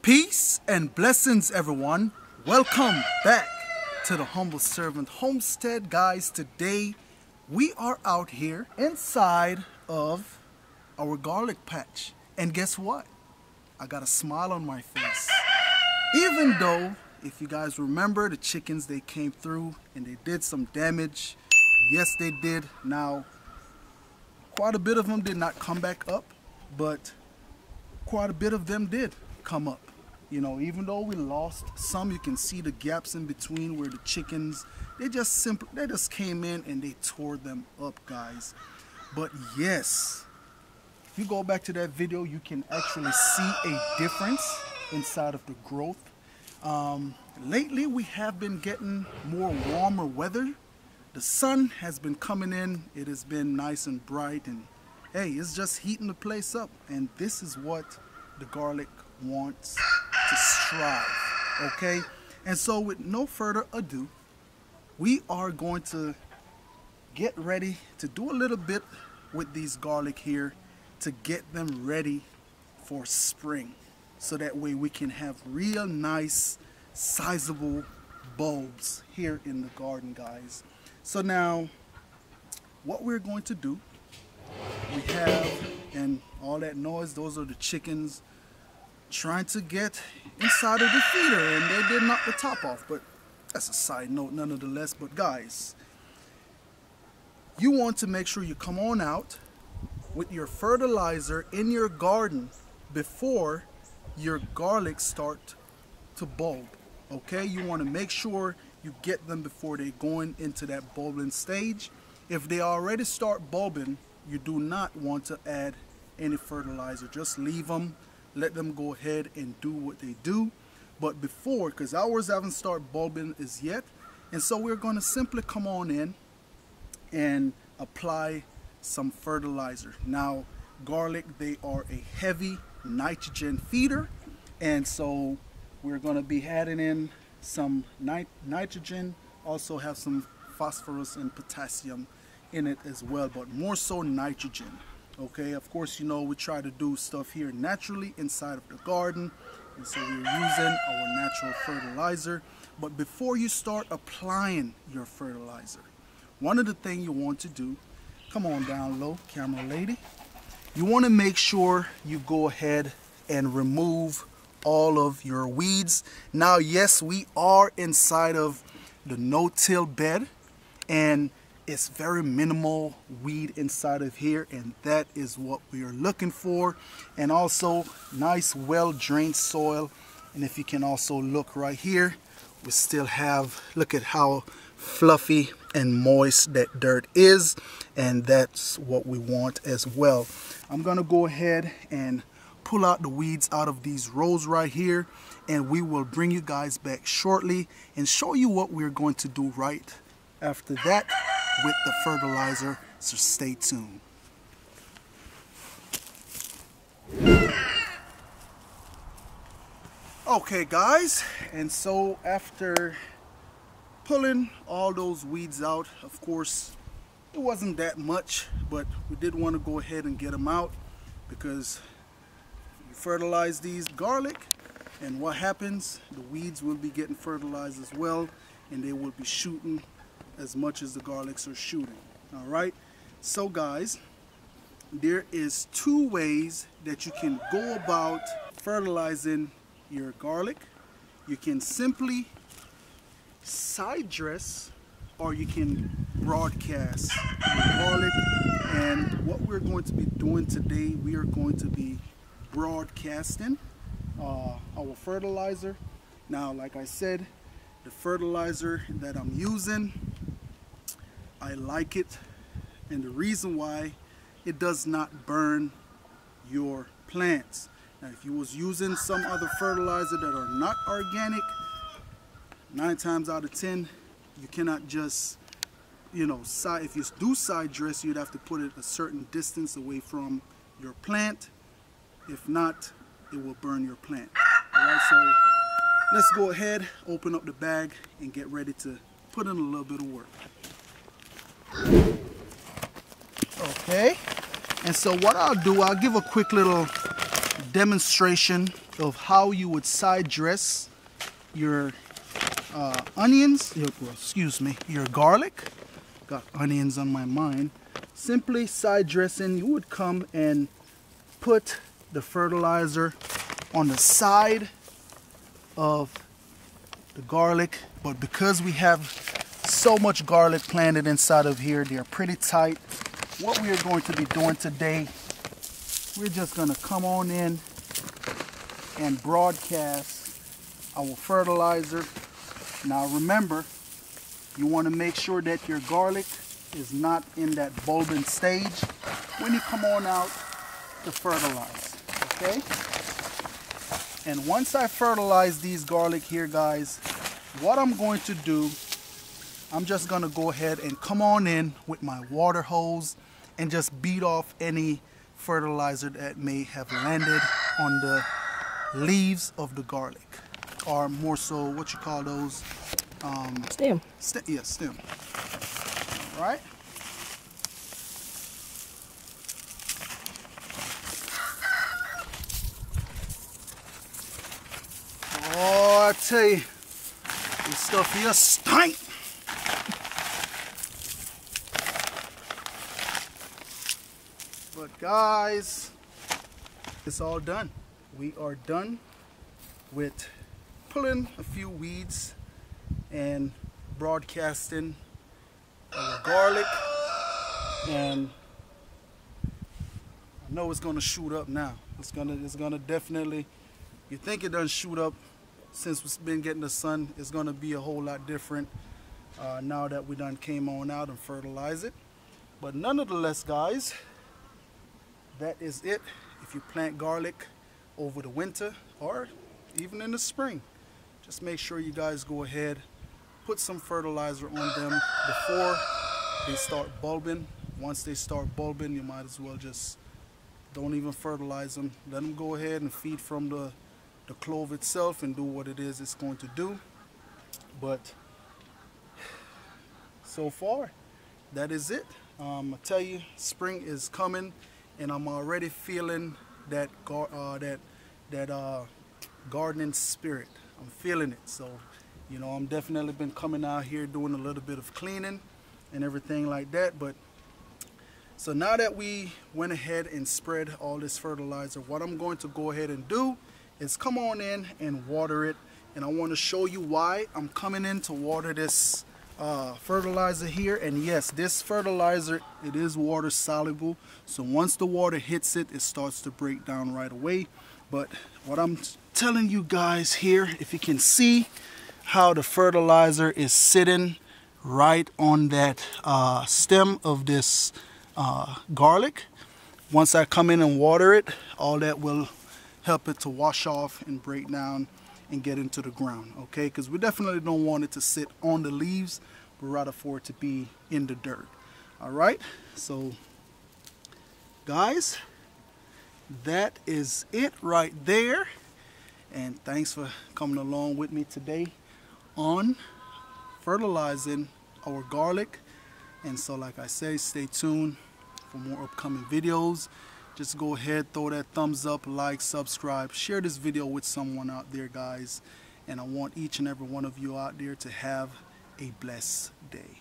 Peace and blessings, everyone. Welcome back to the Humble Servant Homestead, guys. Today we are out here inside of our garlic patch, and guess what? I got a smile on my face. Even though, if you guys remember, the chickens, they came through and they did some damage. Yes, they did. Now, quite a bit of them did not come back up, but quite a bit of them did come up. You know, even though we lost some, you can see the gaps in between where the chickens, they just came in and they tore them up, guys. But yes, if you go back to that video, you can actually see a difference inside of the growth. Lately we have been getting more warmer weather. The sun has been coming in. It has been nice and bright, and hey, it's just heating the place up. And this is what the garlic wants to strive, okay? And so with no further ado, we are going to get ready to do a little bit with these garlic here to get them ready for spring, so that way we can have real nice sizable bulbs here in the garden, guys. So now what we're going to do, we have, and all that noise, those are the chickens trying to get inside of the feeder, and they did knock the top off, but that's a side note nonetheless. But guys, you want to make sure you come on out with your fertilizer in your garden before your garlic start to bulb, okay? You want to make sure you get them before they going into that bulbing stage. If they already start bulbing, you do not want to add any fertilizer. Just leave them, let them go ahead and do what they do. But before, because ours haven't started bulbing as yet, and so we're going to simply come on in and apply some fertilizer. Now, garlic, they are a heavy nitrogen feeder, and so we're going to be adding in some nitrogen, also have some phosphorus and potassium in it as well, but more so nitrogen. Okay, of course, you know, we try to do stuff here naturally inside of the garden, and so we're using our natural fertilizer. But before you start applying your fertilizer, one of the things you want to do, come on down low, camera lady, you want to make sure you go ahead and remove all of your weeds. Now, yes, we are inside of the no-till bed, and it's very minimal weed inside of here, and that is what we are looking for. And also nice well-drained soil. And if you can also look right here, we still have, look at how fluffy and moist that dirt is, and that's what we want as well. I'm gonna go ahead and pull out the weeds out of these rows right here, and we will bring you guys back shortly and show you what we're going to do right after that with the fertilizer, so stay tuned. Okay guys, and so after pulling all those weeds out, of course it wasn't that much, but we did want to go ahead and get them out, because you fertilize these garlic, and what happens, the weeds will be getting fertilized as well, and they will be shooting as much as the garlics are shooting. All right, so guys, there is two ways that you can go about fertilizing your garlic. You can simply side dress, or you can broadcast your garlic. And what we're going to be doing today, we are going to be broadcasting our fertilizer. Now, like I said, the fertilizer that I'm using, I like it, and the reason why, it does not burn your plants. Now, if you was using some other fertilizer that are not organic, 9 times out of 10, you cannot just, you know, if you do side dress, you'd have to put it a certain distance away from your plant. If not, it will burn your plant. All right, so let's go ahead, open up the bag, and get ready to put in a little bit of work. Okay, and so what I'll do, I'll give a quick little demonstration of how you would side dress your onions, your garlic. Got onions on my mind. Simply side dressing, you would come and put the fertilizer on the side of the garlic, but because we have so much garlic planted inside of here, they're pretty tight. What we are going to be doing today, we're just going to come on in and broadcast our fertilizer. Now remember, you want to make sure that your garlic is not in that bulbing stage when you come on out to fertilize, okay? And once I fertilize these garlic here, guys, what I'm going to do, I'm just going to go ahead and come on in with my water hose and just beat off any fertilizer that may have landed on the leaves of the garlic, or more so, what you call those? Stem. Yeah, stem. All right. Oh, I tell you, this stuff here stink. But guys, it's all done. We are done with pulling a few weeds and broadcasting our garlic. And I know it's gonna shoot up now. It's gonna definitely, you think it doesn't shoot up since we've been getting the sun. It's gonna be a whole lot different now that we done came on out and fertilized it. But nonetheless, guys, that is it. If you plant garlic over the winter or even in the spring, just make sure you guys go ahead, put some fertilizer on them before they start bulbing. Once they start bulbing, you might as well just don't even fertilize them. Let them go ahead and feed from the clove itself and do what it is it's going to do. But so far, that is it. I tell you, spring is coming, and I'm already feeling that gardening spirit. I'm feeling it. So, you know, I'm definitely been coming out here doing a little bit of cleaning and everything like that. But so now that we went ahead and spread all this fertilizer, what I'm going to go ahead and do is come on in and water it. And I want to show you why I'm coming in to water this fertilizer here. And yes, this fertilizer, it is water soluble, so once the water hits it, it starts to break down right away. But what I'm telling you guys here, if you can see how the fertilizer is sitting right on that stem of this garlic, once I come in and water it, all that will help it to wash off and break down and get into the ground, okay? Because we definitely don't want it to sit on the leaves, but rather for it to be in the dirt. All right, so guys, that is it right there. And thanks for coming along with me today on fertilizing our garlic. And so, like I say, stay tuned for more upcoming videos. Just go ahead, throw that thumbs up, like, subscribe, share this video with someone out there, guys. And I want each and every one of you out there to have a blessed day.